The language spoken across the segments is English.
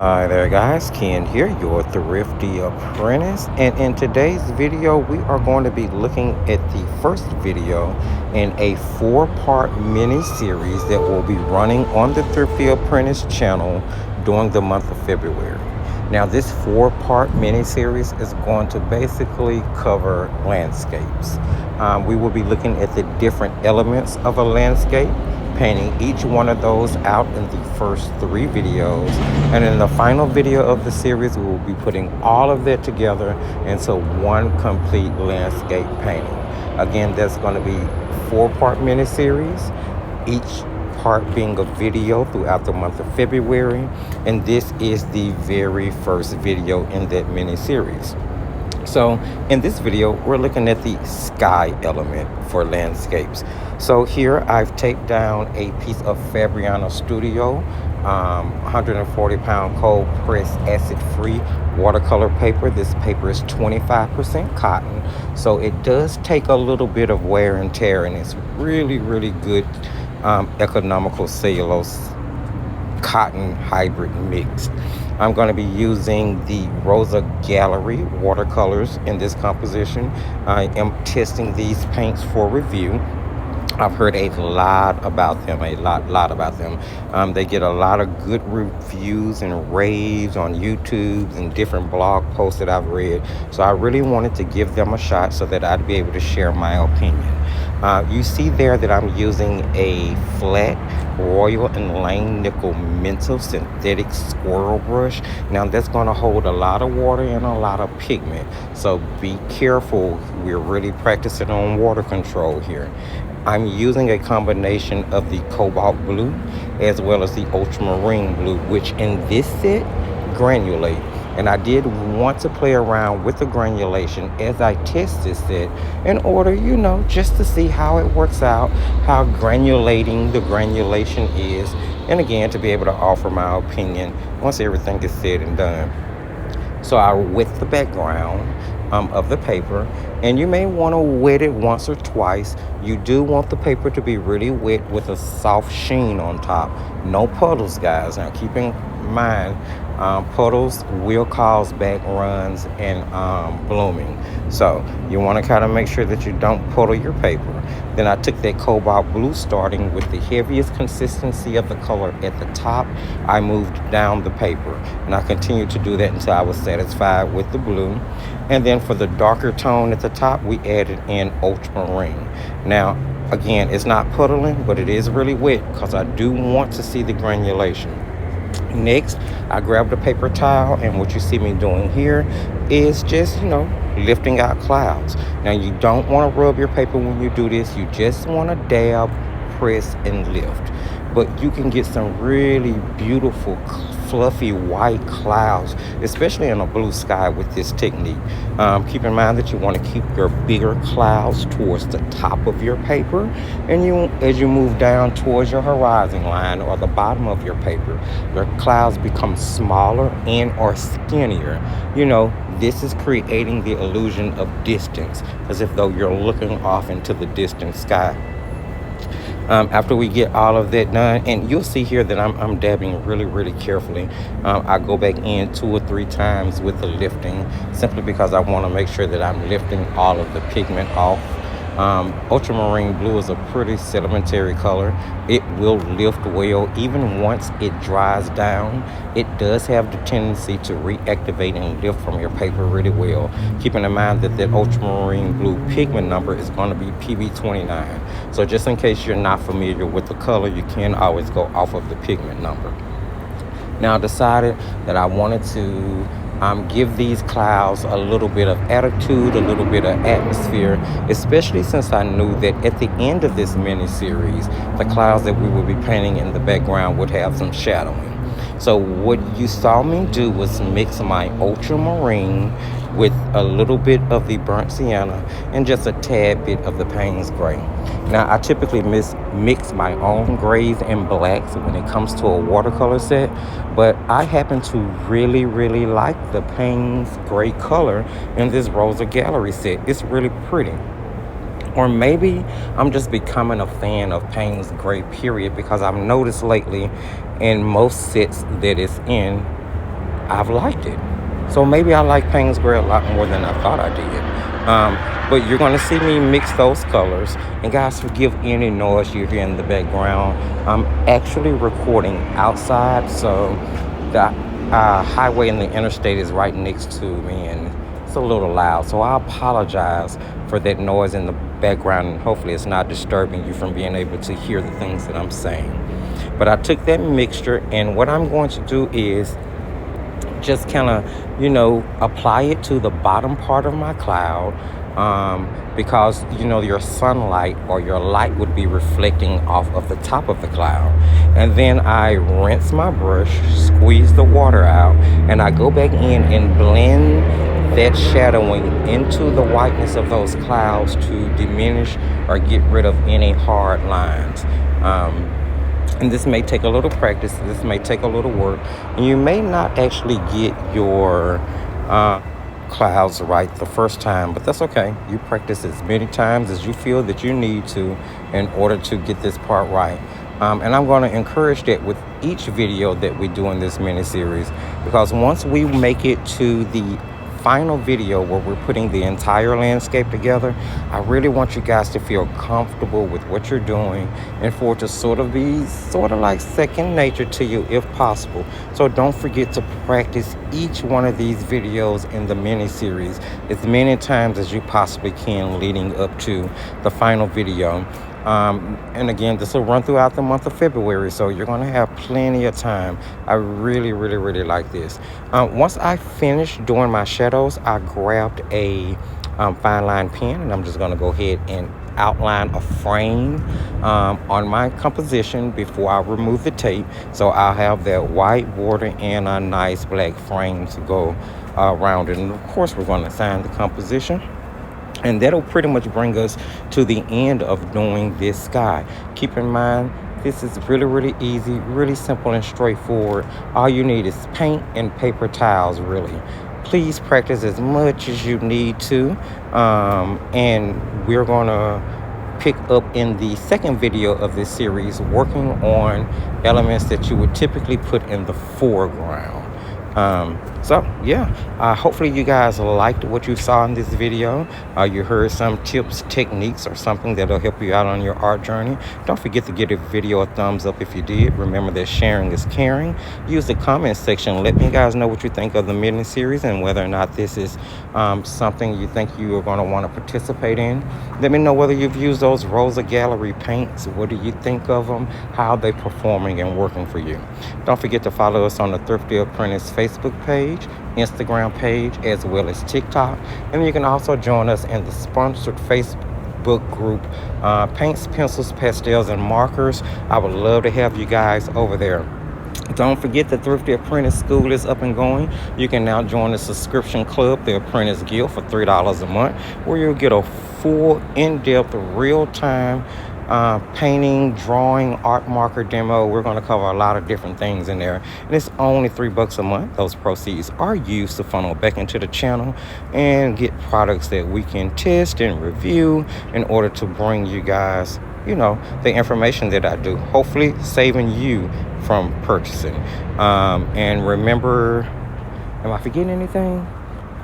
Hi there guys, Ken here, your Thrifty Apprentice, and in today's video we are going to be looking at the first video in a four-part mini-series that will be running on the Thrifty Apprentice channel during the month of February. Now this four-part mini-series is going to basically cover landscapes. We will be looking at the different elements of a landscape, painting each one of those out in the first three videos, and in the final video of the series we will be putting all of that together into one complete landscape painting. Again, that's going to be four-part mini-series, each part being a video throughout the month of February, and this is the very first video in that mini-series. So in this video, we're looking at the sky element for landscapes. So here I've taped down a piece of Fabriano Studio 140 pound cold press acid free watercolor paper. This paper is 25% cotton, so it does take a little bit of wear and tear, and it's really good economical cellulose cotton hybrid mix. I'm going to be using the Rosa Gallery watercolors in this composition. I am testing these paints for review. I've heard a lot about them, a lot about them. They get a lot of good reviews and raves on YouTube and different blog posts that I've read. So I really wanted to give them a shot so that I'd be able to share my opinion. You see there that I'm using a flat Royal and Lane Nickel Mental synthetic squirrel brush. Now that's going to hold a lot of water and a lot of pigment, so be careful. We're really practicing on water control here. I'm using a combination of the cobalt blue as well as the ultramarine blue, which in this set granulate. And I did want to play around with the granulation as I test this set in order, just to see how it works out, how granulating the granulation is, and again, to be able to offer my opinion once everything is said and done. So I wet the background of the paper, and you may want to wet it once or twice. You do want the paper to be really wet with a soft sheen on top. No puddles, guys. Now keep in mind, puddles will cause back runs and blooming. So you want to kind of make sure that you don't puddle your paper. Then I took that cobalt blue, starting with the heaviest consistency of the color at the top. I moved down the paper, and I continued to do that until I was satisfied with the blue. And then for the darker tone at the top, we added in ultramarine. Now, again, it's not puddling, but it is really wet because I do want to see the granulation. Next, I grabbed a paper towel, and what you see me doing here is just, lifting out clouds. Now, you don't want to rub your paper when you do this. You just want to dab, press, and lift. But you can get some really beautiful, fluffy white clouds, especially in a blue sky with this technique. Keep in mind that you want to keep your bigger clouds towards the top of your paper, and as you move down towards your horizon line or the bottom of your paper, your clouds become smaller and or skinnier. This is creating the illusion of distance, as if though you're looking off into the distant sky. After we get all of that done, and you'll see here that I'm dabbing really carefully. I go back in 2 or 3 times with the lifting, simply because I want to make sure that I'm lifting all of the pigment off. Ultramarine blue is a pretty sedimentary color. It will lift well even once it dries down. It does have the tendency to reactivate and lift from your paper really well, keeping in mind that ultramarine blue pigment number is going to be PB29. So just in case you're not familiar with the color, you can always go off of the pigment number. Now I decided that I wanted to give these clouds a little bit of attitude, a little bit of atmosphere, especially since I knew that at the end of this mini-series, the clouds that we would be painting in the background would have some shadowing. So what you saw me do was mix my ultramarine with a little bit of the burnt sienna and just a tad bit of the Payne's gray. Now, I typically mix my own grays and blacks when it comes to a watercolor set, but I happen to really like the Payne's gray color in this Rosa Gallery set. It's really pretty. Or maybe I'm just becoming a fan of Payne's gray, period, because I've noticed lately in most sets that it's in, I've liked it. So maybe I like Payne's Gray a lot more than I thought I did. But you're going to see me mix those colors. And guys, forgive any noise you hear in the background. I'm actually recording outside, so the highway and the interstate is right next to me, and it's a little loud. So I apologize for that noise in the background, and hopefully it's not disturbing you from being able to hear the things that I'm saying. But I took that mixture, and what I'm going to do is just kind of, apply it to the bottom part of my cloud, because, your sunlight or your light would be reflecting off of the top of the cloud. And then I rinse my brush, squeeze the water out, and I go back in and blend that shadowing into the whiteness of those clouds to diminish or get rid of any hard lines. And this may take a little practice. This may take a little work. And you may not actually get your clouds right the first time, but that's okay. You practice as many times as you feel that you need to in order to get this part right. And I'm going to encourage that with each video that we do in this mini series, because once we make it to the final video where we're putting the entire landscape together, I really want you guys to feel comfortable with what you're doing and for it to sort of like second nature to you if possible. So don't forget to practice each one of these videos in the mini series as many times as you possibly can leading up to the final video. And again, this will run throughout the month of February, so you're going to have plenty of time. I really, really, really like this. Once I finished doing my shadows, I grabbed a fine line pen, and I'm just going to go ahead and outline a frame on my composition before I remove the tape. So I'll have that white border and a nice black frame to go around it. And of course, we're going to assign the composition. And that'll pretty much bring us to the end of doing this sky. Keep in mind, this is really, really easy, really simple and straightforward. All you need is paint and paper towels, really. Please practice as much as you need to. And we're going to pick up in the second video of this series, working on elements that you would typically put in the foreground. So yeah, hopefully you guys liked what you saw in this video. You heard some tips, techniques, or something that'll help you out on your art journey. Don't forget to give the video a thumbs up if you did. Remember that sharing is caring. Use the comment section. Let me guys know what you think of the mini series and whether or not this is something you think you are going to want to participate in. Let me know whether you've used those Rosa Gallery paints. What do you think of them? How are they performing and working for you? Don't forget to follow us on the Thrifty Apprentice Facebook page, Instagram page, as well as TikTok. And you can also join us in the sponsored Facebook group, Paints, Pencils, Pastels, and Markers. I would love to have you guys over there. Don't forget the Thrifty Apprentice School is up and going. You can now join the subscription club, the Apprentice Guild, for $3 a month, where you'll get a full, in-depth, real-time painting, drawing, art marker demo. We're going to cover a lot of different things in there, and it's only $3 a month. Those proceeds are used to funnel back into the channel and get products that we can test and review in order to bring you guys, the information that I do, hopefully saving you from purchasing. And remember, am I forgetting anything?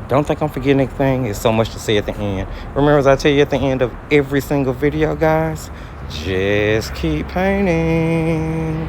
Don't think I'm forgetting anything. It's so much to say at the end. Remember, as I tell you at the end of every single video, guys, just keep painting.